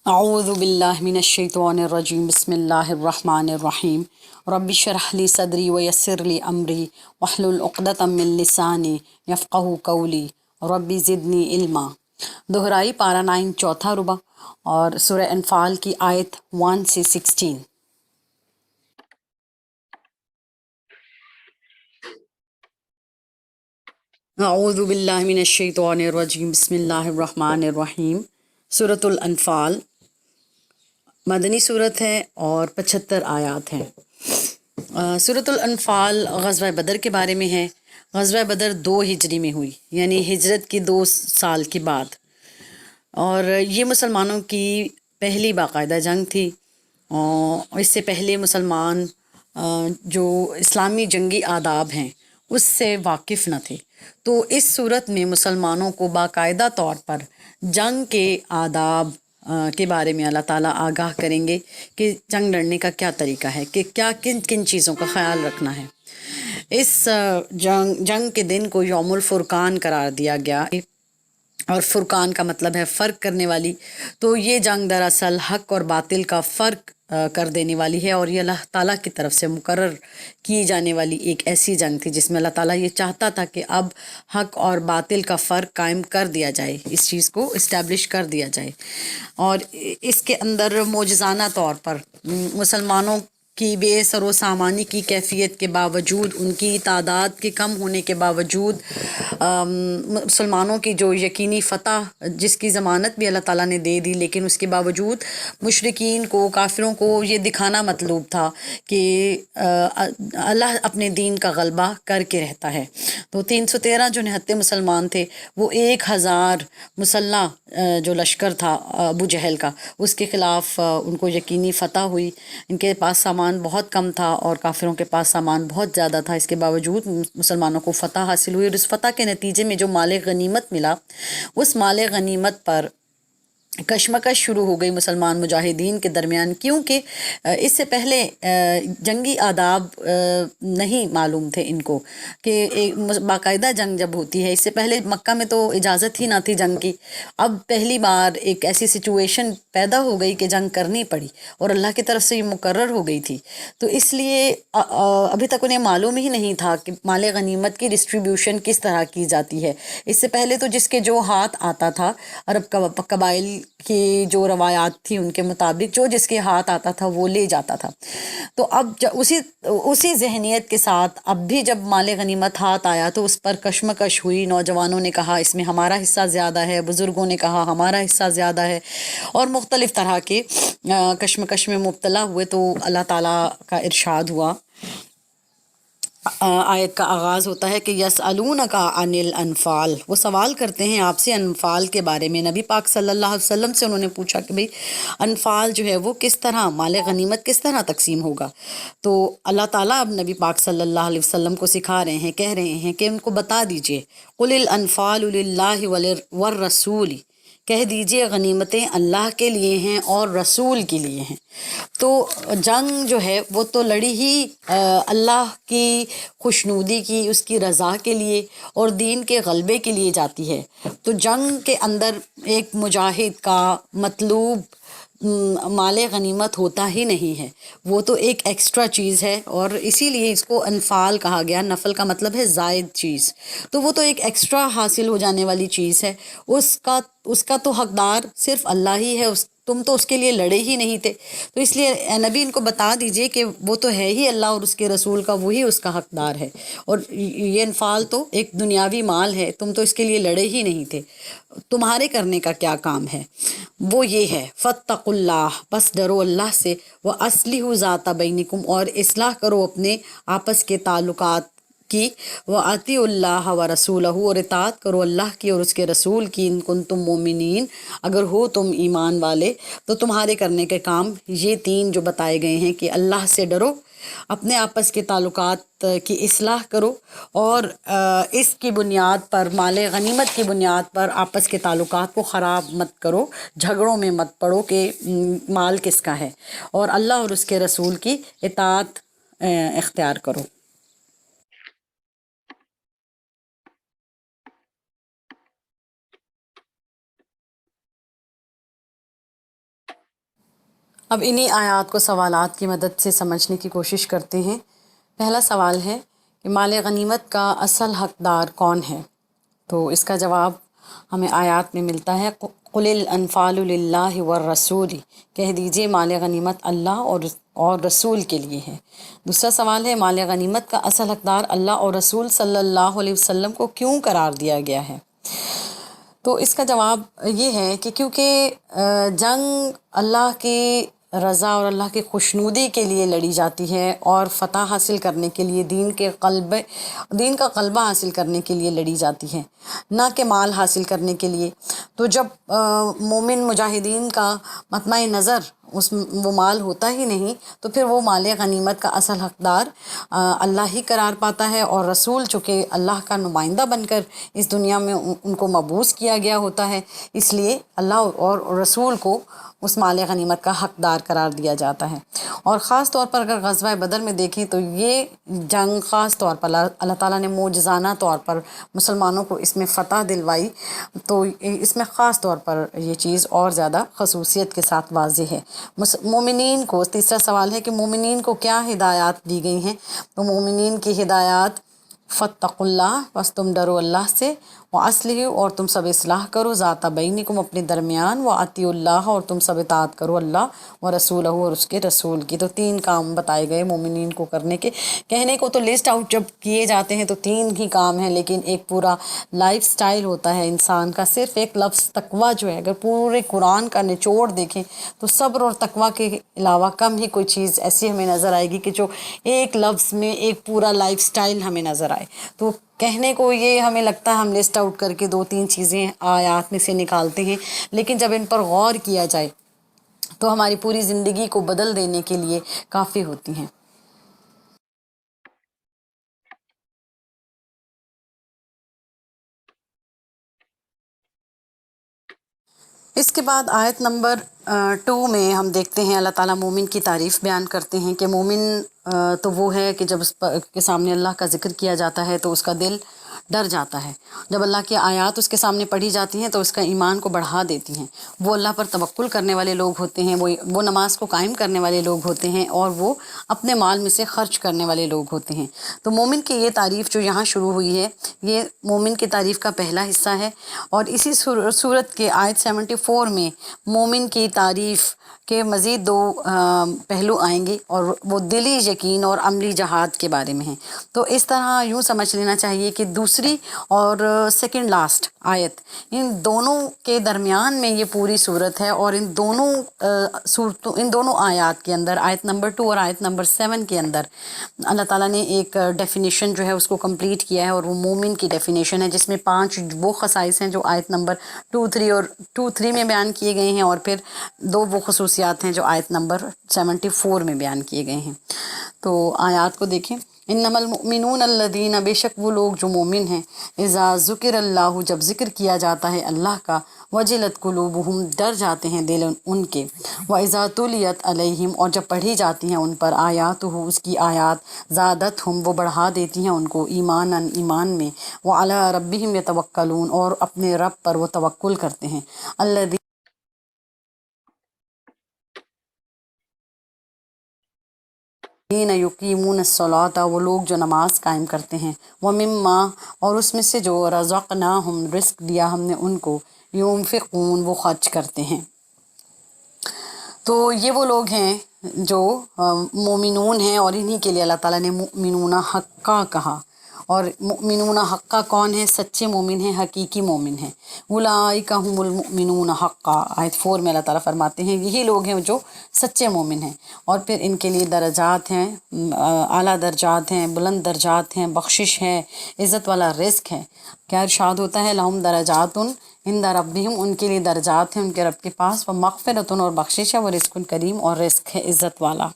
اعوذ باللہ من الشیطان الرجیم بسم اللہ الرحمن الرحیم رب اشرح لی صدری ویسر لی امری واحلل عقدۃ من لسانی یفقہوا قولی رب زدنی علما۔ دہرائی پارہ 9 چوتھا ربع اور سورہ انفال کی آیت 1 سے 16۔ اعوذ باللہ من الشیطان الرجیم بسم اللہ الرحمن الرحیم۔ سورۃ الانفال مدنی صورت ہے اور 75 آیات ہیں۔ سورۃ الانفال غزوہ بدر کے بارے میں ہے۔ غزوہ بدر 2 ہجری میں ہوئی، یعنی ہجرت کی 2 سال کے بعد، اور یہ مسلمانوں کی پہلی باقاعدہ جنگ تھی۔ اور اس سے پہلے مسلمان جو اسلامی جنگی آداب ہیں اس سے واقف نہ تھے، تو اس صورت میں مسلمانوں کو باقاعدہ طور پر جنگ کے آداب کے بارے میں اللہ تعالیٰ آگاہ کریں گے کہ جنگ لڑنے کا کیا طریقہ ہے، کہ کیا کن کن چیزوں کا خیال رکھنا ہے۔ اس جنگ کے دن کو یوم الفرقان قرار دیا گیا، اور فرقان کا مطلب ہے فرق کرنے والی۔ تو یہ جنگ دراصل حق اور باطل کا فرق کر دینے والی ہے، اور یہ اللہ تعالیٰ کی طرف سے مقرر کی جانے والی ایک ایسی جنگ تھی جس میں اللہ تعالیٰ یہ چاہتا تھا کہ اب حق اور باطل کا فرق قائم کر دیا جائے، اس چیز کو اسٹیبلش کر دیا جائے۔ اور اس کے اندر معجزانہ طور پر مسلمانوں کی بے سر و سامانی کی کیفیت کے باوجود، ان کی تعداد کے کم ہونے کے باوجود، مسلمانوں کی جو یقینی فتح جس کی ضمانت بھی اللہ تعالیٰ نے دے دی، لیکن اس کے باوجود مشرکین کو، کافروں کو یہ دکھانا مطلوب تھا کہ اللہ اپنے دین کا غلبہ کر کے رہتا ہے۔ تو 313 جو نہتے مسلمان تھے، وہ 1000 مسلح جو لشکر تھا ابو جہل کا، اس کے خلاف ان کو یقینی فتح ہوئی۔ ان کے پاس سامان بہت کم تھا اور کافروں کے پاس سامان بہت زیادہ تھا، اس کے باوجود مسلمانوں کو فتح حاصل ہوئی، اور اس فتح کے نتیجے میں جو مال غنیمت ملا، اس مال غنیمت پر کشمکش شروع ہو گئی مسلمان مجاہدین کے درمیان، کیونکہ اس سے پہلے جنگی آداب نہیں معلوم تھے ان کو کہ باقاعدہ جنگ جب ہوتی ہے، اس سے پہلے مکہ میں تو اجازت ہی نہ تھی جنگ کی۔ اب پہلی بار ایک ایسی سچویشن پیدا ہو گئی کہ جنگ کرنی پڑی، اور اللہ کی طرف سے یہ مقرر ہو گئی تھی، تو اس لیے ابھی تک انہیں معلوم ہی نہیں تھا کہ مال غنیمت کی ڈسٹریبیوشن کس طرح کی جاتی ہے۔ اس سے پہلے تو جس کے جو ہاتھ آتا تھا، عرب قبائل کی جو روایات تھی ان کے مطابق جو جس کے ہاتھ آتا تھا وہ لے جاتا تھا۔ تو اب اسی ذہنیت کے ساتھ اب بھی جب مال غنیمت ہاتھ آیا تو اس پر کشمکش ہوئی۔ نوجوانوں نے کہا اس میں ہمارا حصہ زیادہ ہے، بزرگوں نے کہا ہمارا حصہ زیادہ ہے، اور مختلف طرح کے کشمکش میں مبتلا ہوئے۔ تو اللہ تعالیٰ کا ارشاد ہوا، آیت کا آغاز ہوتا ہے کہ یسألونک عن الانفال، وہ سوال کرتے ہیں آپ سے انفال کے بارے میں۔ نبی پاک صلی اللہ علیہ وسلم سے انہوں نے پوچھا کہ بھئی انفال جو ہے وہ کس طرح، مال غنیمت کس طرح تقسیم ہوگا؟ تو اللہ تعالیٰ اب نبی پاک صلی اللہ علیہ وسلم کو سکھا رہے ہیں، کہہ رہے ہیں کہ ان کو بتا دیجئے، قل الانفال للہ والرسول، کہہ دیجئے غنیمتیں اللہ کے لیے ہیں اور رسول کے لیے ہیں۔ تو جنگ جو ہے وہ تو لڑی ہی اللہ کی خوشنودی کی، اس کی رضا کے لیے اور دین کے غلبے کے لیے جاتی ہے۔ تو جنگ کے اندر ایک مجاہد کا مطلوب مال غنیمت ہوتا ہی نہیں ہے، وہ تو ایک ایکسٹرا چیز ہے، اور اسی لیے اس کو انفال کہا گیا۔ نفل کا مطلب ہے زائد چیز، تو وہ تو ایک ایکسٹرا حاصل ہو جانے والی چیز ہے، اس کا تو حقدار صرف اللہ ہی ہے، تم تو اس کے لیے لڑے ہی نہیں تھے۔ تو اس لیے اے نبی ان کو بتا دیجئے کہ وہ تو ہے ہی اللہ اور اس کے رسول کا، وہی اس کا حقدار ہے، اور یہ انفال تو ایک دنیاوی مال ہے، تم تو اس کے لیے لڑے ہی نہیں تھے، تمہارے کرنے کا کیا کام ہے؟ وہ یہ ہے فاتقوا اللہ، بس ڈرو اللہ سے، وَأَصْلِحُوا ذَاتَ بَيْنِكُمْ، اور اصلاح کرو اپنے آپس کے تعلقات کی، وَأَطِیعُوا اللَّهَ وَرَسُولَهُ، اور اطاعت کرو اللہ کی اور اس کے رسول کی، ان کنتم مومنین، اگر ہو تم ایمان والے۔ تو تمہارے کرنے کے کام یہ 3 جو بتائے گئے ہیں کہ اللہ سے ڈرو، اپنے آپس کے تعلقات کی اصلاح کرو، اور اس کی بنیاد پر، مال غنیمت کی بنیاد پر آپس کے تعلقات کو خراب مت کرو، جھگڑوں میں مت پڑو کہ مال کس کا ہے، اور اللہ اور اس کے رسول کی اطاعت اختیار کرو۔ اب انہی آیات کو سوالات کی مدد سے سمجھنے کی کوشش کرتے ہیں۔ پہلا سوال ہے کہ مال غنیمت کا اصل حقدار کون ہے؟ تو اس کا جواب ہمیں آیات میں ملتا ہے، قُلِ الْأَنْفَالُ لِلَّهِ وَالرَّسُولِ، کہہ دیجئے مال غنیمت اللہ اور رسول کے لیے ہے۔ دوسرا سوال ہے مال غنیمت کا اصل حقدار اللہ اور رسول صلی اللہ علیہ وسلم کو کیوں قرار دیا گیا ہے؟ تو اس کا جواب یہ ہے کہ کیونکہ جنگ اللہ کی رضا اور اللہ کی خوشنودی کے لیے لڑی جاتی ہے، اور فتح حاصل کرنے کے لیے دین کا غلبہ حاصل کرنے کے لیے لڑی جاتی ہے، نہ کہ مال حاصل کرنے کے لیے۔ تو جب مومن مجاہدین کا مطمع نظر وہ مال ہوتا ہی نہیں، تو پھر وہ مال غنیمت کا اصل حقدار اللہ ہی قرار پاتا ہے، اور رسول چونکہ اللہ کا نمائندہ بن کر اس دنیا میں ان کو مبعوث کیا گیا ہوتا ہے، اس لیے اللہ اور رسول کو اس مال غنیمت کا حقدار قرار دیا جاتا ہے۔ اور خاص طور پر اگر غزوہ بدر میں دیکھیں تو یہ جنگ خاص طور پر اللہ تعالیٰ نے معجزانہ طور پر مسلمانوں کو اس میں فتح دلوائی، تو اس میں خاص طور پر یہ چیز اور زیادہ خصوصیت کے ساتھ واضح ہے۔ مومنین کو، تیسرا سوال ہے کہ مومنین کو کیا ہدایات دی گئی ہیں؟ تو مومنین کی ہدایات فاتقوا اللہ، بس تم ڈرو اللہ سے، واصلحوا، اور تم سب اصلاح کرو، ذات بینکم، اپنے درمیان، واطیعوا اللہ، اور تم سب اطاعت کرو اللہ و رسولہ، اور اس کے رسول کی۔ تو تین کام بتائے گئے مومنین کو کرنے کے۔ کہنے کو تو لسٹ آؤٹ جب کیے جاتے ہیں تو تین ہی کام ہیں، لیکن ایک پورا لائف سٹائل ہوتا ہے انسان کا۔ صرف ایک لفظ تقویٰ جو ہے، اگر پورے قرآن کا نچوڑ دیکھیں تو صبر اور تقویٰ کے علاوہ کم ہی کوئی چیز ایسی ہمیں نظر آئے گی کہ جو ایک لفظ میں ایک پورا لائف سٹائل ہمیں نظر آئے۔ تو کہنے کو یہ ہمیں لگتا ہے ہم لسٹ آؤٹ کر کے دو تین چیزیں آیات میں سے نکالتے ہیں، لیکن جب ان پر غور کیا جائے تو ہماری پوری زندگی کو بدل دینے کے لیے کافی ہوتی ہیں۔ اس کے بعد آیت نمبر 2 میں ہم دیکھتے ہیں اللہ تعالیٰ مومن کی تعریف بیان کرتے ہیں کہ مومن تو وہ ہے کہ جب اس کے سامنے اللہ کا ذکر کیا جاتا ہے تو اس کا دل ڈر جاتا ہے، جب اللہ کی آیات اس کے سامنے پڑھی جاتی ہیں تو اس کا ایمان کو بڑھا دیتی ہیں۔ وہ اللہ پر توکل کرنے والے لوگ ہوتے ہیں، وہ نماز کو قائم کرنے والے لوگ ہوتے ہیں، اور وہ اپنے مال میں سے خرچ کرنے والے لوگ ہوتے ہیں۔ تو مومن کی یہ تعریف جو یہاں شروع ہوئی ہے، یہ مومن کی تعریف کا پہلا حصہ ہے، اور اسی صورت کے آیت 74 میں مومن کی تعریف کے مزید دو پہلو آئیں گے، اور وہ دلی یقین اور عملی جہاد کے بارے میں ہیں۔ تو اس طرح یوں سمجھ لینا چاہیے کہ دوسری اور سیکنڈ لاسٹ آیت، ان دونوں کے درمیان میں یہ پوری صورت ہے، اور ان دونوں آیات کے اندر، آیت نمبر 2 اور آیت نمبر 7 کے اندر اللہ تعالیٰ نے ایک ڈیفینیشن جو ہے اس کو کمپلیٹ کیا ہے، اور وہ مومن کی ڈیفینیشن ہے، جس میں 5 وہ خصائص ہیں جو آیت نمبر 2-3 میں بیان کیے گئے ہیں، اور پھر 2 وہ خصوصیات ہیں جو آیت نمبر 74 میں بیان کیے گئے ہیں۔ تو آیات کو دیکھیں۔ انما المؤمنون الذین، بے شک وہ لوگ جو مومن ہیں، اذا ذکر اللہ، جب ذکر کیا جاتا ہے اللہ کا، وجلت قلوبہم، ڈر جاتے ہیں دل ان کے، واذا تلیت علیہم، اور جب پڑھی جاتی ہیں ان پر آیاتہ، اس کی آیات، زادتہم، وہ بڑھا دیتی ہیں ان کو ایمانا، ایمان میں، وعلی ربہم یتوکلون، اور اپنے رب پر وہ توکل کرتے ہیں۔ الذین یقیمون الصلاۃ، وہ لوگ جو نماز قائم کرتے ہیں، ومما، اور اس میں سے جو رزقناہم، رزق دیا ہم نے ان کو، ينفقون، وہ خرچ کرتے ہیں۔ تو یہ وہ لوگ ہیں جو مومنون ہیں، اور انہی کے لیے اللہ تعالیٰ نے مؤمنون حقا کہا۔ اور مؤمنون حقا کون ہیں؟ سچے مومن ہیں، حقیقی مومن ہیں۔ اولئک هم المؤمنون حقا، آیت 4 میں اللہ تعالیٰ فرماتے ہیں یہی لوگ ہیں جو سچے مومن ہیں، اور پھر ان کے لیے درجات ہیں، اعلیٰ درجات ہیں، بلند درجات ہیں، بخشش ہے، عزت والا رزق ہے۔ کیا ارشاد ہوتا ہے؟ لہم درجات عند ربہم، ان کے لیے درجات ہیں ان کے رب کے پاس، ومغفرۃ، اور بخشش ہے، ورزق کریم، اور رزق ہے عزت والا۔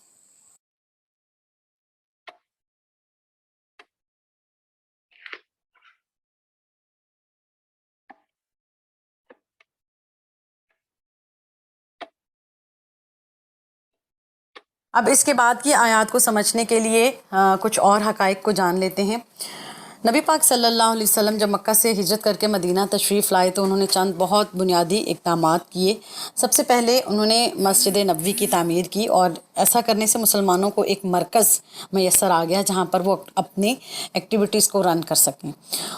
اب اس کے بعد کی آیات کو سمجھنے کے لیے کچھ اور حقائق کو جان لیتے ہیں۔ نبی پاک صلی اللہ علیہ وسلم جب مکہ سے ہجرت کر کے مدینہ تشریف لائے تو انہوں نے چند بہت بنیادی اقدامات کیے۔ سب سے پہلے انہوں نے مسجد نبوی کی تعمیر کی، اور ایسا کرنے سے مسلمانوں کو ایک مرکز میسر آ گیا جہاں پر وہ اپنی ایکٹیویٹیز کو رن کر سکیں۔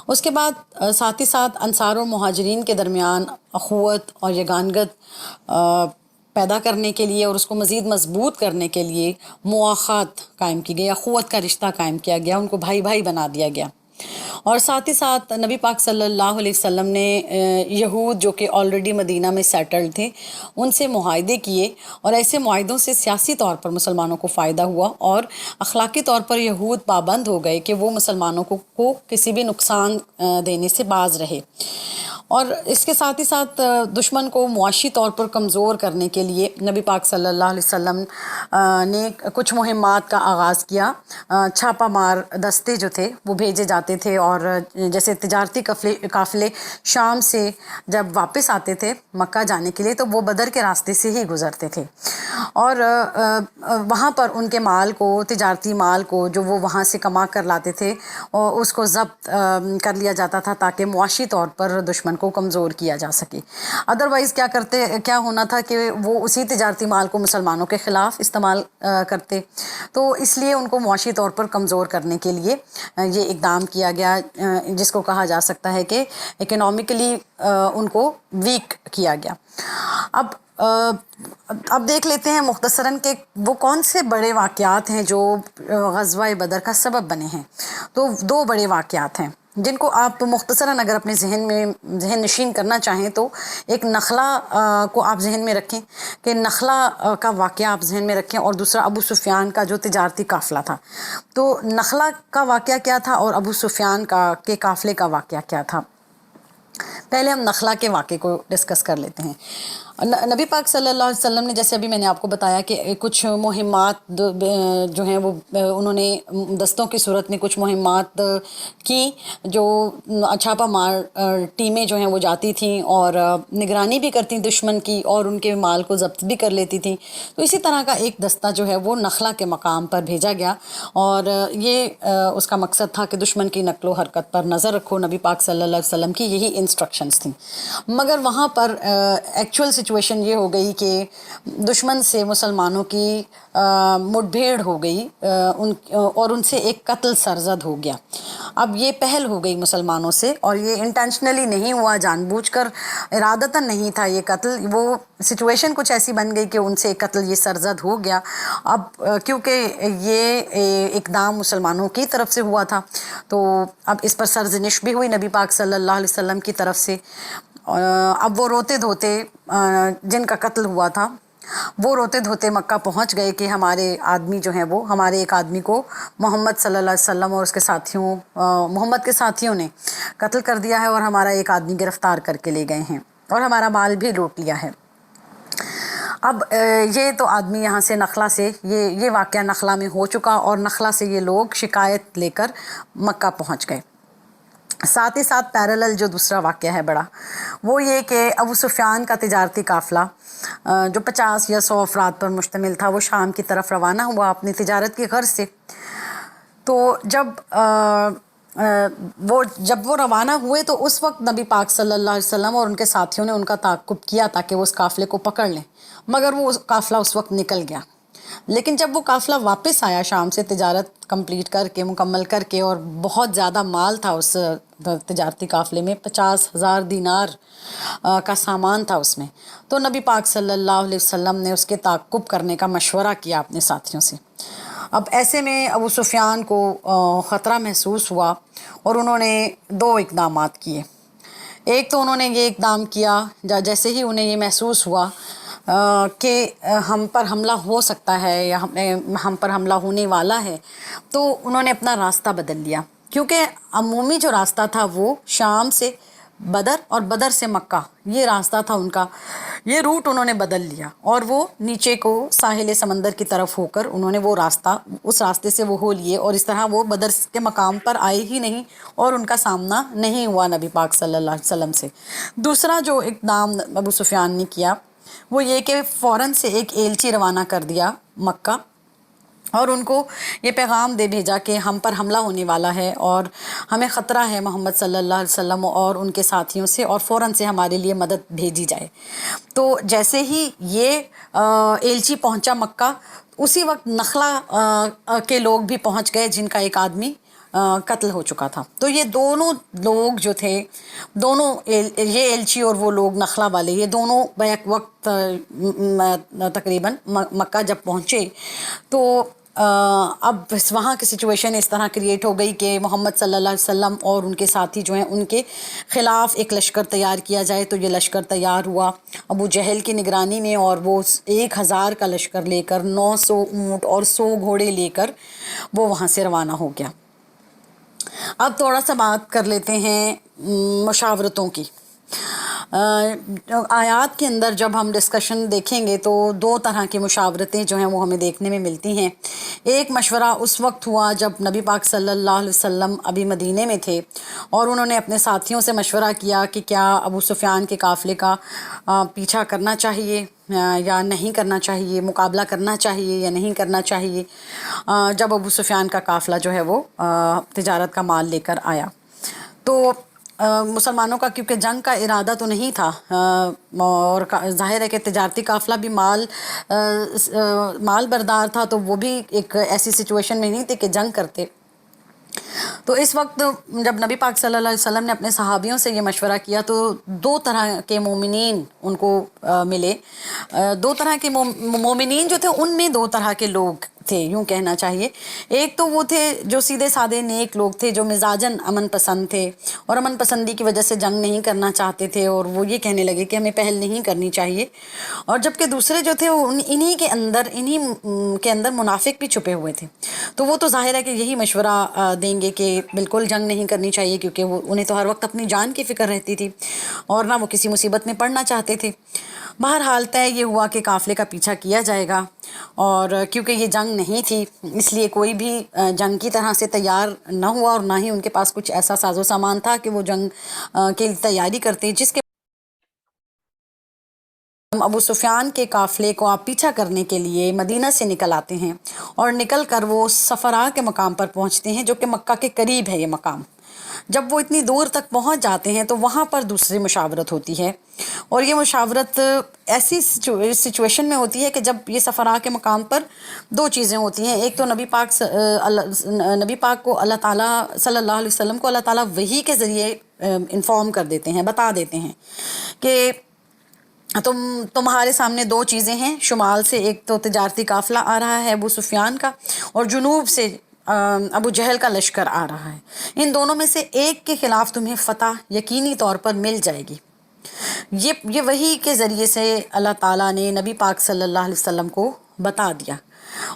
اس کے بعد ساتھ ہی ساتھ انصار اور مہاجرین کے درمیان اخوت اور یگانگت پیدا کرنے کے لیے اور اس کو مزید مضبوط کرنے کے لیے مواخات قائم کی گئی، اخوت کا رشتہ قائم کیا گیا، ان کو بھائی بھائی بنا دیا گیا۔ اور ساتھ ہی ساتھ نبی پاک صلی اللہ علیہ وسلم نے یہود جو کہ آلریڈی مدینہ میں سیٹلڈ تھے ان سے معاہدے کیے، اور ایسے معاہدوں سے سیاسی طور پر مسلمانوں کو فائدہ ہوا، اور اخلاقی طور پر یہود پابند ہو گئے کہ وہ مسلمانوں کو کسی بھی نقصان دینے سے باز رہے۔ اور اس کے ساتھ ہی ساتھ دشمن کو معاشی طور پر کمزور کرنے کے لیے نبی پاک صلی اللہ علیہ وسلم نے کچھ مہمات کا آغاز کیا۔ چھاپہ مار دستے جو تھے وہ بھیجے جاتے تھے، اور جیسے تجارتی قافلے شام سے جب واپس آتے تھے مکہ جانے کے لیے تو وہ بدر کے راستے سے ہی گزرتے تھے، اور وہاں پر ان کے مال کو، تجارتی مال کو جو وہ وہاں سے کما کر لاتے تھے، اور اس کو ضبط کر لیا جاتا تھا تاکہ معاشی طور پر دشمن کو کمزور کیا جا سکے۔ ادروائز کیا ہونا تھا کہ وہ اسی تجارتی مال کو مسلمانوں کے خلاف استعمال کرتے، تو اس لیے ان کو معاشی طور پر کمزور کرنے کے لیے یہ اقدام کیا گیا، جس کو کہا جا سکتا ہے کہ اکنامکلی ان کو ویک کیا گیا۔ اب دیکھ لیتے ہیں مختصراً کہ وہ کون سے بڑے واقعات ہیں جو غزوہ بدر کا سبب بنے ہیں۔ تو دو بڑے واقعات ہیں جن کو آپ مختصراً اگر اپنے ذہن نشین کرنا چاہیں تو ایک نخلا کو آپ ذہن میں رکھیں کہ نخلا کا واقعہ آپ ذہن میں رکھیں، اور دوسرا ابو سفیان کا جو تجارتی قافلہ تھا۔ تو نخلا کا واقعہ کیا تھا اور ابو سفیان کے قافلے کا واقعہ کیا تھا؟ پہلے ہم نخلا کے واقعے کو ڈسکس کر لیتے ہیں۔ نبی پاک صلی اللہ علیہ وسلم نے، جیسے ابھی میں نے آپ کو بتایا کہ کچھ مہمات جو ہیں وہ انہوں نے دستوں کی صورت میں کچھ مہمات کی، جو چھاپہ مار ٹیمیں جو ہیں وہ جاتی تھیں اور نگرانی بھی کرتی دشمن کی، اور ان کے مال کو ضبط بھی کر لیتی تھیں۔ تو اسی طرح کا ایک دستہ جو ہے وہ نخلا کے مقام پر بھیجا گیا، اور یہ اس کا مقصد تھا کہ دشمن کی نقل و حرکت پر نظر رکھو۔ نبی پاک صلی اللہ علیہ وسلم کی یہی انسٹرکشنز تھیں، مگر وہاں پر ایکچوئل سچویشن یہ ہو گئی کہ دشمن سے مسلمانوں کی مٹ بھیڑ ہو گئی، اور ان سے ایک قتل سرزد ہو گیا۔ اب یہ پہل ہو گئی مسلمانوں سے، اور یہ انٹینشنلی نہیں ہوا، جان بوجھ کر ارادتاً نہیں تھا یہ قتل، وہ سچویشن کچھ ایسی بن گئی کہ ان سے قتل یہ سرزد ہو گیا۔ اب کیونکہ یہ اقدام مسلمانوں کی طرف سے ہوا تھا تو اب اس پر سرزنش بھی ہوئی نبی پاک صلی اللہ علیہ وسلم کی طرف سے۔ اب وہ روتے دھوتے جن کا قتل ہوا تھا وہ روتے دھوتے مکہ پہنچ گئے کہ ہمارے آدمی جو ہیں وہ، ہمارے ایک آدمی کو محمد صلی اللہ علیہ وسلم اور اس کے ساتھیوں، محمد کے ساتھیوں نے قتل کر دیا ہے، اور ہمارا ایک آدمی گرفتار کر کے لے گئے ہیں، اور ہمارا مال بھی لوٹ لیا ہے۔ اب یہ تو آدمی یہاں سے نخلا سے یہ واقعہ نخلا میں ہو چکا، اور نخلا سے یہ لوگ شکایت لے کر مکہ پہنچ گئے۔ ساتھ ہی ساتھ پیرالل جو دوسرا واقعہ ہے بڑا، وہ یہ کہ ابو سفیان کا تجارتی قافلہ جو 50 یا 100 افراد پر مشتمل تھا، وہ شام کی طرف روانہ ہوا اپنی تجارت کی غرض سے۔ تو جب وہ روانہ ہوئے تو اس وقت نبی پاک صلی اللہ علیہ وسلم اور ان کے ساتھیوں نے ان کا تعاقب کیا تاکہ وہ اس قافلے کو پکڑ لیں، مگر وہ قافلہ اس وقت نکل گیا۔ لیکن جب وہ قافلہ واپس آیا شام سے تجارت کمپلیٹ کر کے، مکمل کر کے، اور بہت زیادہ مال تھا اس تجارتی قافلے میں، 50,000 دینار کا سامان تھا اس میں، تو نبی پاک صلی اللہ علیہ وسلم نے اس کے تعاقب کرنے کا مشورہ کیا اپنے ساتھیوں سے۔ اب ایسے میں ابو سفیان کو خطرہ محسوس ہوا، اور انہوں نے 2 اقدامات کیے۔ ایک تو انہوں نے یہ اقدام کیا، جیسے ہی انہیں یہ محسوس ہوا کہ ہم پر حملہ ہو سکتا ہے یا ہم پر حملہ ہونے والا ہے، تو انہوں نے اپنا راستہ بدل لیا، کیونکہ عمومی جو راستہ تھا وہ شام سے بدر اور بدر سے مکہ، یہ راستہ تھا ان کا، یہ روٹ انہوں نے بدل لیا، اور وہ نیچے کو ساحل سمندر کی طرف ہو کر انہوں نے وہ راستہ، اس راستے سے وہ ہو لیے، اور اس طرح وہ بدر کے مقام پر آئے ہی نہیں، اور ان کا سامنا نہیں ہوا نبی پاک صلی اللہ علیہ وسلم سے۔ دوسرا جو اقدام ابو سفیان نے کیا وہ یہ کہ فوراً سے ایک ایلچی روانہ کر دیا مکہ، اور ان کو یہ پیغام دے بھیجا کہ ہم پر حملہ ہونے والا ہے اور ہمیں خطرہ ہے محمد صلی اللہ علیہ وسلم اور ان کے ساتھیوں سے، اور فوراً سے ہمارے لیے مدد بھیجی جائے۔ تو جیسے ہی یہ ایلچی پہنچا مکہ، اسی وقت نخلا کے لوگ بھی پہنچ گئے، جن کا ایک آدمی قتل ہو چکا تھا۔ تو یہ دونوں لوگ جو تھے، دونوں یہ ایلچی اور وہ لوگ نخلا والے، یہ دونوں بیک وقت تقریباً مکہ جب پہنچے تو اب وہاں کی سچویشن اس طرح کریٹ ہو گئی کہ محمد صلی اللہ علیہ وسلم اور ان کے ساتھی جو ہیں ان کے خلاف ایک لشکر تیار کیا جائے۔ تو یہ لشکر تیار ہوا ابو جہل کی نگرانی میں، اور وہ 1000 کا لشکر لے کر 900 اونٹ اور 100 گھوڑے لے کر وہ وہاں سے روانہ ہو گیا۔ اب تھوڑا سا بات کر لیتے ہیں مشاورتوں کی۔ آیات کے اندر جب ہم ڈسکشن دیکھیں گے تو 2 طرح کی مشاورتیں جو ہیں وہ ہمیں دیکھنے میں ملتی ہیں۔ ایک مشورہ اس وقت ہوا جب نبی پاک صلی اللہ علیہ وسلم ابھی مدینے میں تھے، اور انہوں نے اپنے ساتھیوں سے مشورہ کیا کہ کیا ابو سفیان کے قافلے کا پیچھا کرنا چاہیے یا نہیں کرنا چاہیے، مقابلہ کرنا چاہیے یا نہیں کرنا چاہیے، جب ابو سفیان کا قافلہ جو ہے وہ تجارت کا مال لے کر آیا۔ تو مسلمانوں کا کیونکہ جنگ کا ارادہ تو نہیں تھا، اور ظاہر ہے کہ تجارتی قافلہ بھی مال بردار تھا، تو وہ بھی ایک ایسی سچویشن میں نہیں تھے کہ جنگ کرتے۔ تو اس وقت جب نبی پاک صلی اللہ علیہ وسلم نے اپنے صحابیوں سے یہ مشورہ کیا تو 2 طرح کے مومنین ان کو ملے۔ 2 طرح کے مومنین جو تھے ان میں 2 طرح کے لوگ تھے، یوں کہنا چاہیے۔ ایک تو وہ تھے جو سیدھے سادے نیک لوگ تھے، جو مزاجاً امن پسند تھے اور امن پسندی کی وجہ سے جنگ نہیں کرنا چاہتے تھے، اور وہ یہ کہنے لگے کہ ہمیں پہل نہیں کرنی چاہیے۔ اور جبکہ دوسرے جو تھے وہ انہی کے اندر منافق بھی چھپے ہوئے تھے، تو وہ تو ظاہر ہے کہ یہی مشورہ دیں گے کہ بالکل جنگ نہیں کرنی چاہیے، کیونکہ انہیں تو ہر وقت اپنی جان کی فکر رہتی تھی اور نہ وہ کسی مصیبت میں پڑنا چاہتے تھے۔ بہرحال طے یہ ہوا کہ قافلے کا پیچھا کیا جائے گا، اور کیونکہ یہ جنگ نہیں تھی اس لیے کوئی بھی جنگ کی طرح سے تیار نہ ہوا، اور نہ ہی ان کے پاس کچھ ایسا ساز و سامان تھا کہ وہ جنگ کی تیاری کرتے، جس کے ابو سفیان کے قافلے کو آپ پیچھا کرنے کے لیے مدینہ سے نکل آتے ہیں، اور نکل کر وہ صفرا کے مقام پر پہنچتے ہیں، جو کہ مکہ کے قریب ہے یہ مقام۔ جب وہ اتنی دور تک پہنچ جاتے ہیں تو وہاں پر دوسری مشاورت ہوتی ہے، اور یہ مشاورت ایسی سچویشن میں ہوتی ہے کہ جب یہ صفرا کے مقام پر 2 چیزیں ہوتی ہیں۔ ایک تو نبی پاک کو اللہ تعالیٰ صلی اللہ علیہ وسلم کو اللہ تعالیٰ وحی کے ذریعے انفارم کر دیتے ہیں، بتا دیتے ہیں کہ تمہارے سامنے 2 چیزیں ہیں، شمال سے ایک تو تجارتی قافلہ آ رہا ہے ابو سفیان کا، اور جنوب سے ابو جہل کا لشکر آ رہا ہے۔ ان دونوں میں سے ایک کے خلاف تمہیں فتح یقینی طور پر مل جائے گی۔ یہ وحی کے ذریعے سے اللہ تعالیٰ نے نبی پاک صلی اللہ علیہ وسلم کو بتا دیا۔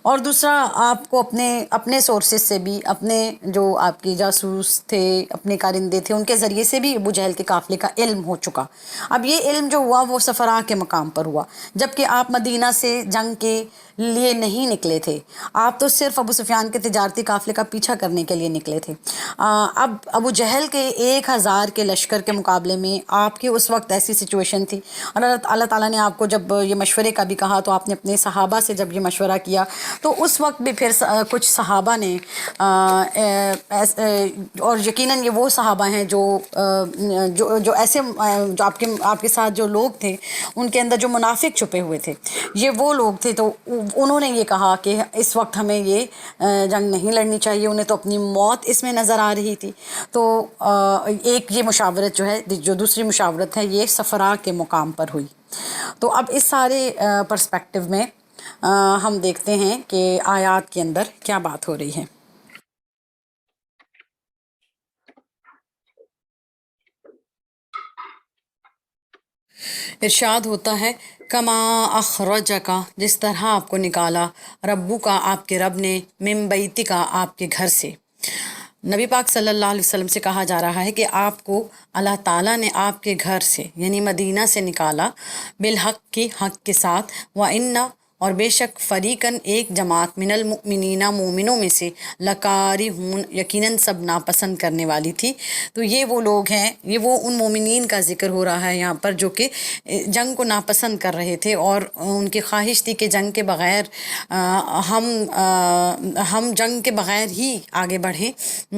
اور دوسرا، آپ کو اپنے سورسز سے بھی، اپنے جو آپ کے جاسوس تھے، اپنے کارندے تھے، ان کے ذریعے سے بھی ابو جہل کے قافلے کا علم ہو چکا۔ اب یہ علم جو ہوا وہ صفرا کے مقام پر ہوا، جبکہ آپ مدینہ سے جنگ کے لیے نہیں نکلے تھے، آپ تو صرف ابو سفیان کے تجارتی قافلے کا پیچھا کرنے کے لیے نکلے تھے۔ اب ابو جہل کے 1000 کے لشکر کے مقابلے میں آپ کی اس وقت ایسی سچویشن تھی، اور اللہ تعالیٰ نے آپ کو جب یہ مشورے کا بھی کہا تو آپ نے اپنے صحابہ سے جب یہ مشورہ کیا تو اس وقت بھی پھر کچھ صحابہ نے اور یقیناً یہ وہ صحابہ ہیں جو ایسے جو آپ کے ساتھ جو لوگ تھے ان کے اندر جو منافق چھپے ہوئے تھے، یہ وہ لوگ تھے، تو انہوں نے یہ کہا کہ اس وقت ہمیں یہ جنگ نہیں لڑنی چاہیے، انہیں تو اپنی موت اس میں نظر آ رہی تھی۔ تو ایک یہ مشاورت جو ہے، جو دوسری مشاورت ہے، یہ صفرا کے مقام پر ہوئی۔ تو اب اس سارے پرسپیکٹیو میں ہم دیکھتے ہیں کہ آیات کے اندر کیا بات ہو رہی ہے۔ ارشاد ہوتا ہے، کما اخرجکا، جس طرح آپ کو نکالا، ربو کا، آپ کے رب نے، من بیتکا، آپ کے گھر سے۔ نبی پاک صلی اللہ علیہ وسلم سے کہا جا رہا ہے کہ آپ کو اللہ تعالیٰ نے آپ کے گھر سے یعنی مدینہ سے نکالا، بالحق کی، حق کے ساتھ، وَإِنَّ، اور بے شک فریقاً ایک جماعت من المؤمنین مومنوں میں سے لکارہون یقیناً سب ناپسند کرنے والی تھی۔ تو یہ وہ لوگ ہیں، یہ وہ ان مومنین کا ذکر ہو رہا ہے یہاں پر جو کہ جنگ کو ناپسند کر رہے تھے، اور ان کی خواہش تھی کہ جنگ کے بغیر ہم جنگ کے بغیر ہی آگے بڑھیں،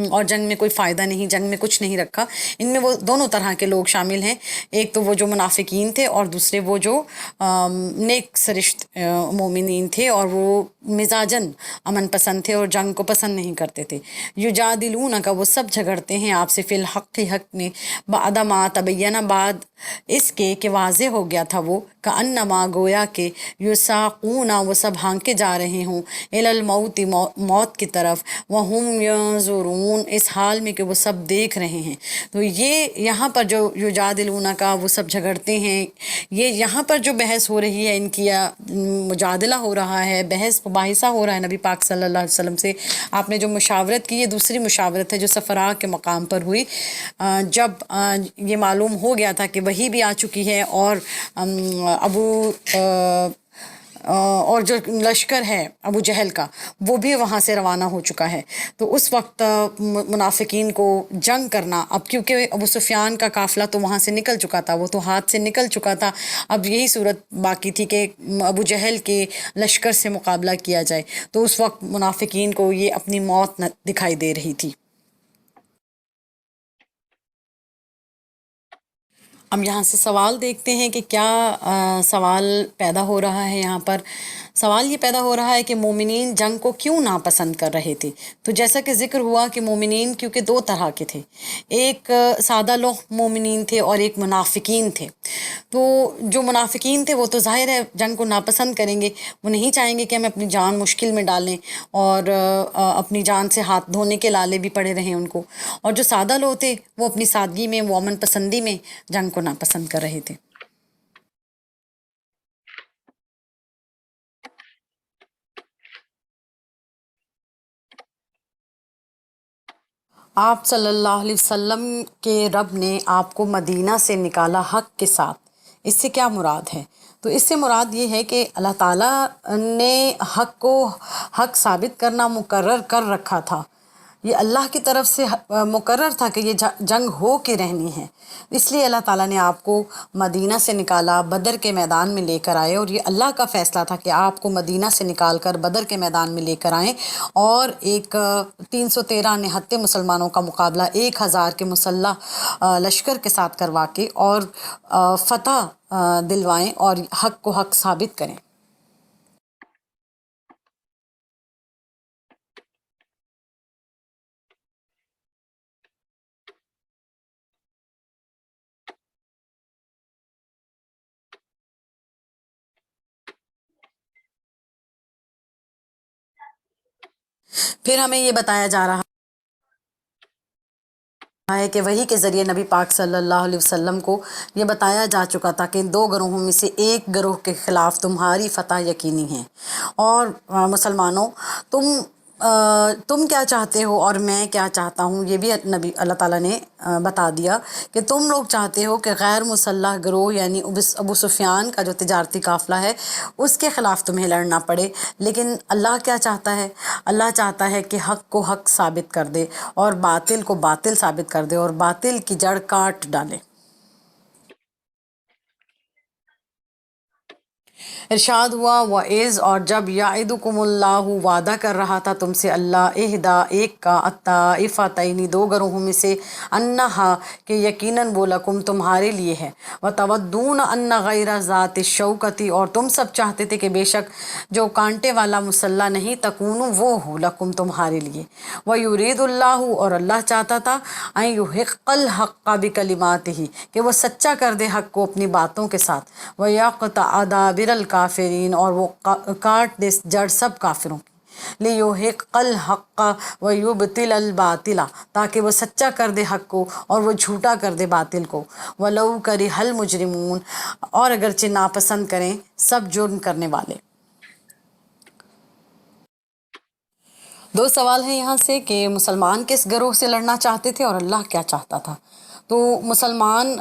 اور جنگ میں کوئی فائدہ نہیں، جنگ میں کچھ نہیں رکھا۔ ان میں وہ دونوں طرح کے لوگ شامل ہیں، ایک تو وہ جو منافقین تھے اور دوسرے وہ جو نیک سرشت مومنین تھے، اور وہ مزاجن امن پسند تھے اور جنگ کو پسند نہیں کرتے تھے۔ یجادلون کا وہ سب جھگڑتے ہیں آپ سے فی الحق حق میں، بعد ما تبین بعد اس کے کہ واضح ہو گیا تھا وہ، کأنما گویا کہ یساقون وہ سب ہانکے جا رہے ہوں الی الموت موت کی طرف، وہم ینظرون اس حال میں کہ وہ سب دیکھ رہے ہیں۔ تو یہ یہاں پر جو یجادلون کا وہ سب جھگڑتے ہیں، یہ یہاں پر جو بحث ہو رہی ہے ان کی مجادلہ ہو رہا ہے، بحث مباحثہ ہو رہا ہے نبی پاک صلی اللہ علیہ وسلم سے۔ آپ نے جو مشاورت کی، یہ دوسری مشاورت ہے جو صفراء کے مقام پر ہوئی، جب یہ معلوم ہو گیا تھا کہ وحی بھی آ چکی ہے، اور اور جو لشکر ہے ابو جہل کا وہ بھی وہاں سے روانہ ہو چکا ہے۔ تو اس وقت منافقین کو جنگ کرنا، اب کیونکہ ابو سفیان کا قافلہ تو وہاں سے نکل چکا تھا، وہ تو ہاتھ سے نکل چکا تھا، اب یہی صورت باقی تھی کہ ابو جہل کے لشکر سے مقابلہ کیا جائے۔ تو اس وقت منافقین کو یہ اپنی موت دکھائی دے رہی تھی۔ اب یہاں سے سوال دیکھتے ہیں کہ کیا سوال پیدا ہو رہا ہے یہاں پر۔ سوال یہ پیدا ہو رہا ہے کہ مومنین جنگ کو کیوں ناپسند کر رہے تھے؟ تو جیسا کہ ذکر ہوا کہ مومنین کیونکہ دو طرح کے تھے، ایک سادہ لوح مومنین تھے اور ایک منافقین تھے۔ تو جو منافقین تھے وہ تو ظاہر ہے جنگ کو ناپسند کریں گے، وہ نہیں چاہیں گے کہ ہم اپنی جان مشکل میں ڈالیں، اور اپنی جان سے ہاتھ دھونے کے لالے بھی پڑے رہیں ان کو۔ اور جو سادہ لوگ تھے وہ اپنی سادگی میں، وہ امن پسندی میں جنگ کو ناپسند کر رہے تھے۔ آپ صلی اللہ علیہ وسلم کے رب نے آپ کو مدینہ سے نکالا حق کے ساتھ، اس سے کیا مراد ہے؟ تو اس سے مراد یہ ہے کہ اللہ تعالیٰ نے حق کو حق ثابت کرنا مقرر کر رکھا تھا، یہ اللہ کی طرف سے مقرر تھا کہ یہ جنگ ہو کے رہنی ہے، اس لیے اللہ تعالیٰ نے آپ کو مدینہ سے نکالا، بدر کے میدان میں لے کر آئے، اور یہ اللہ کا فیصلہ تھا کہ آپ کو مدینہ سے نکال کر بدر کے میدان میں لے کر آئیں، اور ایک 313 نہتے مسلمانوں کا مقابلہ 1000 کے مسلح لشکر کے ساتھ کروا کے اور فتح دلوائیں اور حق کو حق ثابت کریں۔ پھر ہمیں یہ بتایا جا رہا ہے کہ وحی کے ذریعے نبی پاک صلی اللہ علیہ وسلم کو یہ بتایا جا چکا تھا کہ 2 گروہوں میں سے ایک گروہ کے خلاف تمہاری فتح یقینی ہے، اور مسلمانوں تم کیا چاہتے ہو اور میں کیا چاہتا ہوں، یہ بھی نبی اللہ تعالیٰ نے بتا دیا کہ تم لوگ چاہتے ہو کہ غیر مسلح گروہ یعنی ابو سفیان کا جو تجارتی قافلہ ہے اس کے خلاف تمہیں لڑنا پڑے، لیکن اللہ کیا چاہتا ہے؟ اللہ چاہتا ہے کہ حق کو حق ثابت کر دے اور باطل کو باطل ثابت کر دے اور باطل کی جڑ کاٹ ڈالے۔ ارشاد ہوا وَإِذْ اور جب یعدکم اللہ وعدہ کر رہا تھا تم سے اللہ احدا ایک کا الطائفتین 2 گروہوں میں سے انہا کہ یقیناً وہ لکم تمہارے لیے ہے، وتودون ان غیر ذات الشوکتی اور تم سب چاہتے تھے کہ بے شک جو کانٹے والا مسلح نہیں تکون وہ ہو لکم تمہارے لیے، ویرید اللہ اور اللہ چاہتا تھا ان یحق الحق بکلماتہ کہ وہ سچا کر دے حق کو اپنی باتوں کے ساتھ، ویقطع دابر الکافرین اور وہ کاٹ دے جڑ سب کافروں کی، لیحق الحق ویبطل الباطل تاکہ وہ سچا کر دے حق کو اور وہ جھوٹا کر دے باطل کو، ولو کرہ المجرمون اور اگرچہ ناپسند کریں سب جرم کرنے والے۔ 2 سوال ہیں یہاں سے کہ مسلمان کس گروہ سے لڑنا چاہتے تھے اور اللہ کیا چاہتا تھا۔ تو مسلمان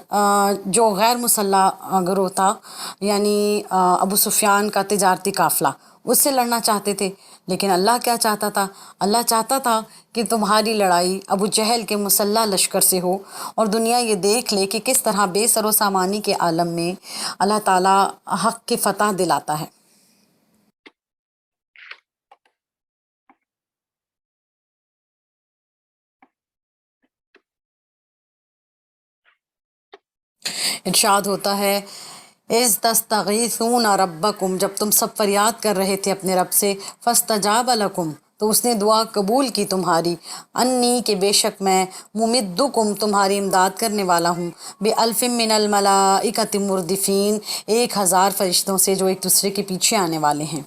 جو غیر مسلح گروہ تھا، یعنی ابو سفیان کا تجارتی قافلہ، اس سے لڑنا چاہتے تھے، لیکن اللہ کیا چاہتا تھا؟ اللہ چاہتا تھا کہ تمہاری لڑائی ابو جہل کے مسلح لشکر سے ہو، اور دنیا یہ دیکھ لے کہ کس طرح بے سر و سامانی کے عالم میں اللہ تعالیٰ حق کی فتح دلاتا ہے۔ ارشاد ہوتا ہے، اذ تستغیثون ربکم، جب تم سب فریاد کر رہے تھے اپنے رب سے، فاستجاب لکم، تو اس نے دعا قبول کی تمہاری، انی، کہ بے شک میں، ممدکم، تمہاری امداد کرنے والا ہوں، بِأَلْفٍ مِّنَ الْمَلَائِکَةِ مُرْدِفِین، 1000 فرشتوں سے جو ایک دوسرے کے پیچھے آنے والے ہیں۔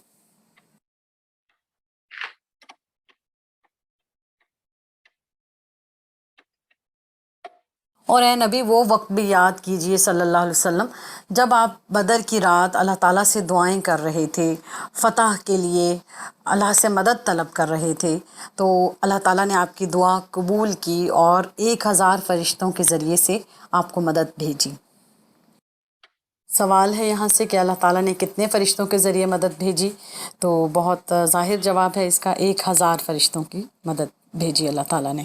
اور اے نبی وہ وقت بھی یاد کیجئے صلی اللہ علیہ وسلم جب آپ بدر کی رات اللہ تعالیٰ سے دعائیں کر رہے تھے، فتح کے لیے اللہ سے مدد طلب کر رہے تھے، تو اللہ تعالیٰ نے آپ کی دعا قبول کی اور 1000 فرشتوں کے ذریعے سے آپ کو مدد بھیجی۔ سوال ہے یہاں سے کہ اللہ تعالیٰ نے کتنے فرشتوں کے ذریعے مدد بھیجی؟ تو بہت ظاہر جواب ہے اس کا، 1000 فرشتوں کی مدد بھیجی اللہ تعالیٰ نے۔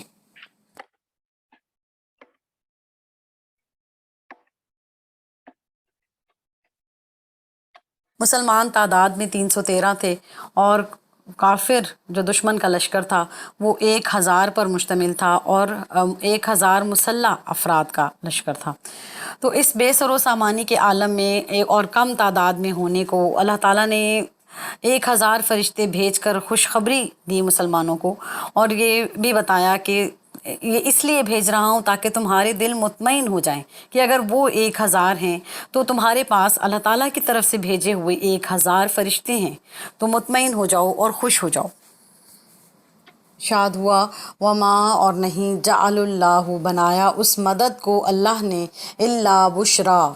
مسلمان تعداد میں 313 تھے، اور کافر جو دشمن کا لشکر تھا وہ 1000 پر مشتمل تھا، اور 1000 مسلح افراد کا لشکر تھا۔ تو اس بے سر و سامانی کے عالم میں اور کم تعداد میں ہونے کو اللہ تعالیٰ نے 1000 فرشتے بھیج کر خوشخبری دی مسلمانوں کو، اور یہ بھی بتایا کہ یہ اس لیے بھیج رہا ہوں تاکہ تمہارے دل مطمئن ہو جائیں کہ اگر وہ 1000 ہیں تو تمہارے پاس اللہ تعالیٰ کی طرف سے بھیجے ہوئے 1000 فرشتے ہیں، تو مطمئن ہو جاؤ اور خوش ہو جاؤ۔ شاد ہوا، وما، اور نہیں، جعل اللہ، بنایا اس مدد کو اللہ نے، الا بشرا،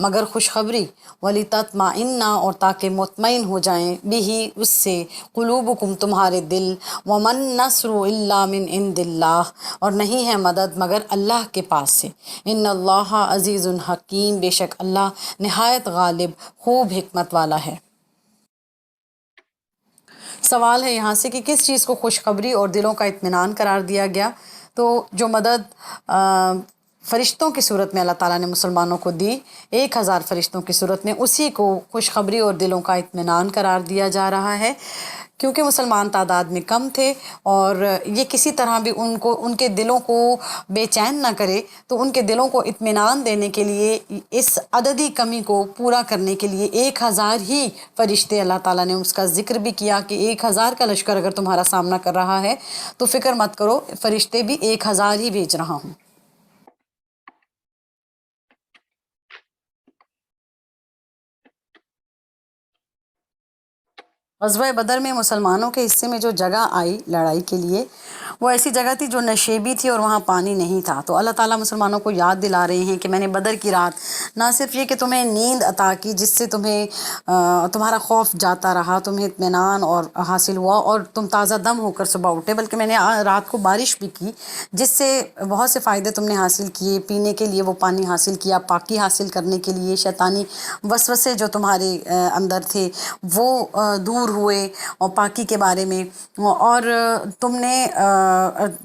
مگر خوشخبری، ولتطمئن، اور تاکہ مطمئن ہو جائیں، بھی اس سے، قلوبکم، تمہارے دل، ومن نصر الا من عند اللہ، اور نہیں ہے مدد مگر اللہ کے پاس سے، ان اللہ عزیز حکیم، بے شک اللہ نہایت غالب، خوب حکمت والا ہے۔ سوال ہے یہاں سے کہ کس چیز کو خوشخبری اور دلوں کا اطمینان قرار دیا گیا؟ تو جو مدد فرشتوں کی صورت میں اللہ تعالیٰ نے مسلمانوں کو دی، 1000 فرشتوں کی صورت میں، اسی کو خوشخبری اور دلوں کا اطمینان قرار دیا جا رہا ہے، کیونکہ مسلمان تعداد میں کم تھے، اور یہ کسی طرح بھی ان کے دلوں کو بے چین نہ کرے، تو ان کے دلوں کو اطمینان دینے کے لیے، اس عددی کمی کو پورا کرنے کے لیے 1000 ہی فرشتے اللہ تعالیٰ نے اس کا ذکر بھی کیا کہ 1000 کا لشکر اگر تمہارا سامنا کر رہا ہے تو فکر مت کرو، فرشتے بھی 1000 ہی بھیج رہا ہوں۔ غزوہ بدر میں مسلمانوں کے حصے میں جو جگہ آئی لڑائی کے لیے، وہ ایسی جگہ تھی جو نشیبی تھی اور وہاں پانی نہیں تھا، تو اللہ تعالیٰ مسلمانوں کو یاد دلا رہے ہیں کہ میں نے بدر کی رات نہ صرف یہ کہ تمہیں نیند عطا کی جس سے تمہارا خوف جاتا رہا، تمہیں اطمینان اور حاصل ہوا اور تم تازہ دم ہو کر صبح اٹھے، بلکہ میں نے رات کو بارش بھی کی جس سے بہت سے فائدے تم نے حاصل کیے، پینے کے لیے وہ پانی حاصل کیا، پاکی حاصل کرنے کے لیے شیطانی وسوسے جو تمہارے اندر تھے وہ دور ہوئے، اور پاکی کے بارے میں، اور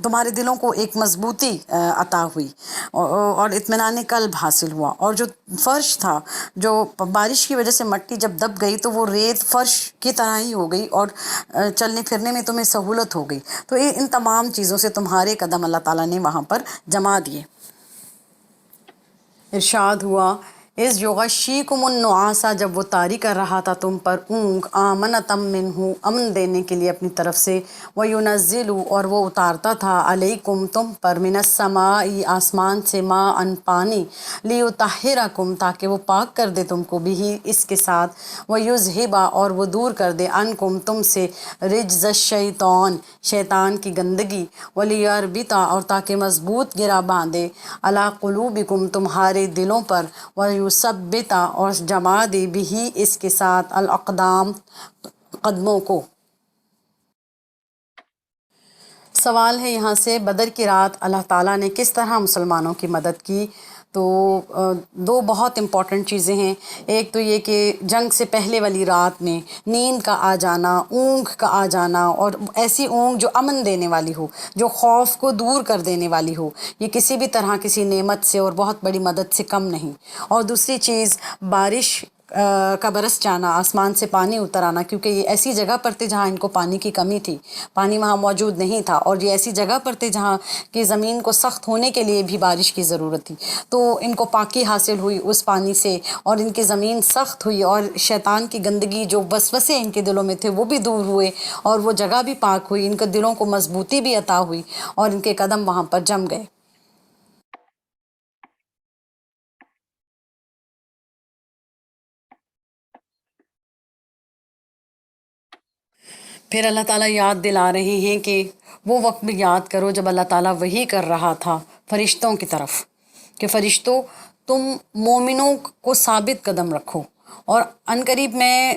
تمہارے دلوں کو ایک مضبوطی عطا ہوئی، اور اطمینان قلب حاصل ہوا، اور جو فرش تھا، جو بارش کی وجہ سے مٹی جب دب گئی تو وہ ریت فرش کی طرح ہی ہو گئی، اور چلنے پھرنے میں تمہیں سہولت ہو گئی، تو ان تمام چیزوں سے تمہارے قدم اللہ تعالیٰ نے وہاں پر جما دیے۔ ارشاد ہوا، اس یغشیکم النعاسا، جب وہ طاری کر رہا تھا تم پر اونگ، آمنتم منہ، امن دینے کے لیے اپنی طرف سے، وینزل، اور وہ اتارتا تھا، علیکم، تم پر، من السماء، آسمان سے، ماء، پانی، لیطہرکم، تاکہ وہ پاک کر دے تم کو، بھی، اس کے ساتھ، ویذہب، اور وہ دور کر دے، عنکم، تم سے، رجز الشیطان، شیطان کی گندگی، ولیربط، اور تاکہ مضبوط گرا باندھے، علی قلوبکم، تمہارے دلوں پر، ویثبت، اور جما دے، بھی، اس کے ساتھ، الاقدام، قدموں کو۔ سوال ہے یہاں سے، بدر کی رات اللہ تعالیٰ نے کس طرح مسلمانوں کی مدد کی؟ تو دو بہت امپورٹنٹ چیزیں ہیں۔ ایک تو یہ کہ جنگ سے پہلے والی رات میں نیند کا آ جانا، اونگ کا آ جانا، اور ایسی اونگ جو امن دینے والی ہو، جو خوف کو دور کر دینے والی ہو، یہ کسی بھی طرح کسی نعمت سے اور بہت بڑی مدد سے کم نہیں۔ اور دوسری چیز بارش کا برس جانا، آسمان سے پانی اتر آنا، کیونکہ یہ ایسی جگہ پر تھے جہاں ان کو پانی کی کمی تھی، پانی وہاں موجود نہیں تھا، اور یہ ایسی جگہ پر تھے جہاں کہ زمین کو سخت ہونے کے لیے بھی بارش کی ضرورت تھی، تو ان کو پاکی حاصل ہوئی اس پانی سے، اور ان کی زمین سخت ہوئی، اور شیطان کی گندگی جو وسوسے ان کے دلوں میں تھے وہ بھی دور ہوئے، اور وہ جگہ بھی پاک ہوئی، ان کے دلوں کو مضبوطی بھی عطا ہوئی، اور ان کے قدم وہاں پر جم گئے۔ پھر اللہ تعالیٰ یاد دلا رہے ہیں کہ وہ وقت بھی یاد کرو جب اللہ تعالیٰ وحی کر رہا تھا فرشتوں کی طرف کہ فرشتوں تم مومنوں کو ثابت قدم رکھو، اور عنقریب میں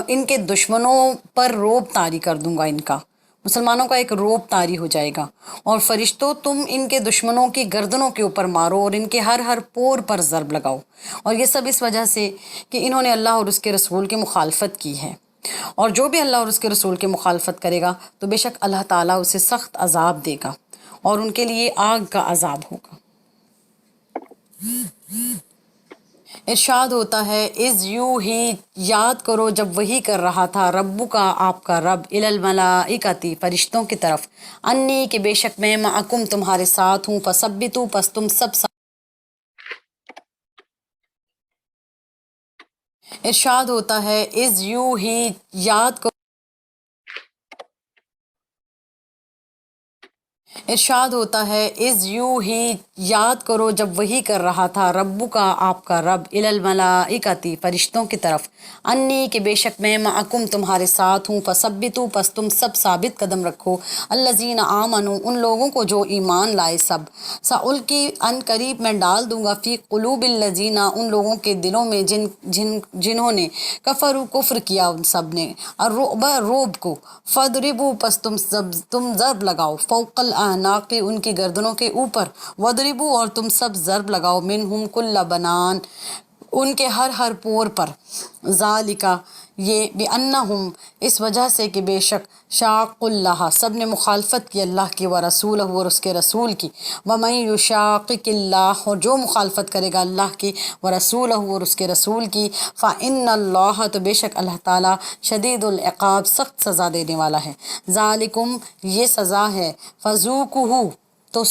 ان کے دشمنوں پر روب طاری کر دوں گا، ان کا مسلمانوں کا ایک روب طاری ہو جائے گا، اور فرشتوں تم ان کے دشمنوں کی گردنوں کے اوپر مارو اور ان کے ہر ہر پور پر ضرب لگاؤ، اور یہ سب اس وجہ سے کہ انہوں نے اللہ اور اس کے رسول کی مخالفت کی ہے، اور جو بھی اللہ اور اس کے رسول کی مخالفت کرے گا تو بے شک اللہ تعالیٰ اسے سخت عذاب دے گا، اور ان کے لیے آگ کا عذاب ہوگا۔ ارشاد ہوتا ہے، از یوں ہی یاد کرو جب وحی کر رہا تھا ربو کا آپ کا رب الی الملائکتی فرشتوں کی طرف، انی کہ بے شک میں معکم تمہارے ساتھ ہوں، فثبتوا پس تم سب ارشاد ہوتا ہے، از یوں ہی یاد کرو ارشاد ہوتا ہے، از یوں ہی یاد کرو جب وحی کر رہا تھا ربو کا آپ کا رب الی الملائکتی فرشتوں کی طرف، انی کہ بے شک میں معکم تمہارے ساتھ ہوں، فثبتوا پس تم سب ثابت قدم رکھو، الذین آمنوا ان لوگوں کو جو ایمان لائے سب، سألقی ان قریب میں ڈال دوں گا، فی قلوب الذین ان لوگوں کے دلوں میں جنہوں نے کفروا کفر کیا، ان سب نے الرعب روب کو، فضربوا پس تم ضرب لگاؤ، فوق الاعناق ان کی گردنوں کے اوپر، وضربوا اور تم سب ضرب لگاؤ، منہم کل بنان ان کے ہر ہر پور پر، ذالکا یہ بانہم اس وجہ سے کہ بے شک شاق اللہ سب نے مخالفت کی اللہ کی، ورسولہ اور اس کے رسول کی، ومن یشاقق اللہ اور جو مخالفت کرے گا اللہ کی، ورسولہ اور اس کے رسول کی، فإن اللہ تو بے شک اللہ تعالیٰ شدید العقاب سخت سزا دینے والا ہے، ذالکم یہ سزا ہے، فذوقوہ تو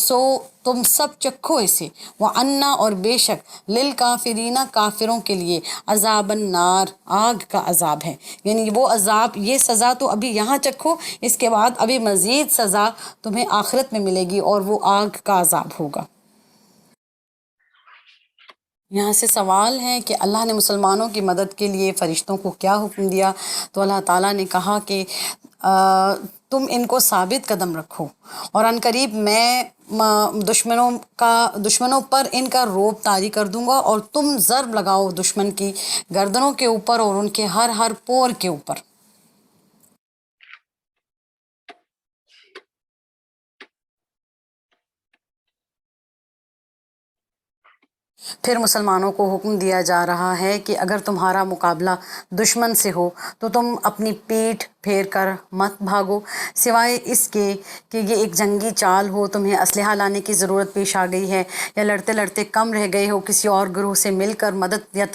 تم سب چکھو اسے، وَأَنَّ اور بے شک للکافرین کافروں کے لیے عذاب النار آگ کا عذاب ہے، یعنی وہ عذاب، یہ سزا تو ابھی یہاں چکھو، اس کے بعد ابھی مزید سزا تمہیں آخرت میں ملے گی، اور وہ آگ کا عذاب ہوگا۔ یہاں سے سوال ہے کہ اللہ نے مسلمانوں کی مدد کے لیے فرشتوں کو کیا حکم دیا؟ تو اللہ تعالیٰ نے کہا کہ تم ان کو ثابت قدم رکھو، اور عن قریب میں دشمنوں پر ان کا روب طاری کر دوں گا، اور تم ضرب لگاؤ دشمن کی گردنوں کے اوپر اور ان کے ہر ہر پور کے اوپر۔ پھر مسلمانوں کو حکم دیا جا رہا ہے کہ اگر تمہارا مقابلہ دشمن سے ہو تو تم اپنی پیٹھ پھیر کر مت بھاگو، سوائے اس کے کہ یہ ایک جنگی چال ہو، تمہیں اسلحہ لانے کی ضرورت پیش آ گئی ہے، یا لڑتے لڑتے کم رہ گئے ہو، کسی اور گروہ سے مل کر مدد یا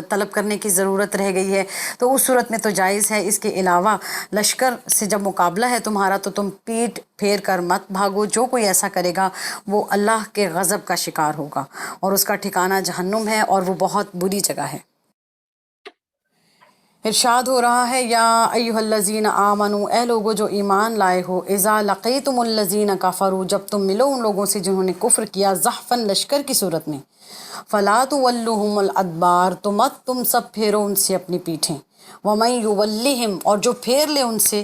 طلب کرنے کی ضرورت رہ گئی ہے، تو اس صورت میں تو جائز ہے۔ اس کے علاوہ لشکر سے جب مقابلہ ہے تمہارا تو تم پیٹھ پھیر کر مت بھاگو، جو کوئی ایسا کرے گا وہ اللہ کے غضب کا شکار ہوگا، اور اس کا ٹھکانہ جہنم ہے، اور وہ بہت بری جگہ ہے۔ ارشاد ہو رہا ہے، یا ایھا الذین آمنوا اے لوگو جو ایمان لائے ہو، اذا لقیتم الذین کفروا جب تم ملو ان لوگوں سے جنہوں نے کفر کیا، زحفا لشکر کی صورت میں، فلا تولوہم الادبار تو تم سب پھیرو ان سے اپنی پیٹھیں، ومن یولہم اور جو پھیر لے ان سے